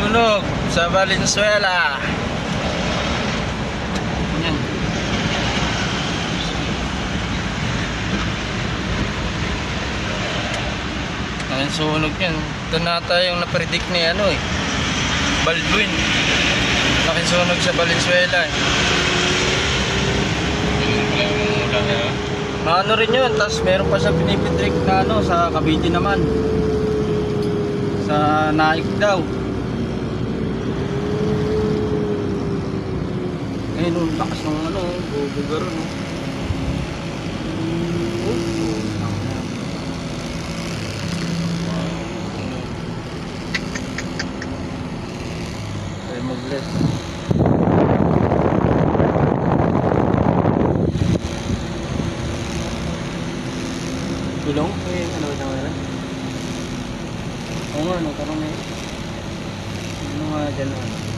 Sunog sa Valenzuela. Yan. Ang sunog yan. Ito nata yung napredict ni Baldwin. Laking sunog sa Valenzuela eh. Ano rin yun, tapos meron pa siya pinipitrик na sa Cavite naman. Sa Naik daw. Ayun yung lakas ng bubugar Ay mag-bless. Gulong? Ay, ano na? Oo nga, tarong na yun. Ano nga dyan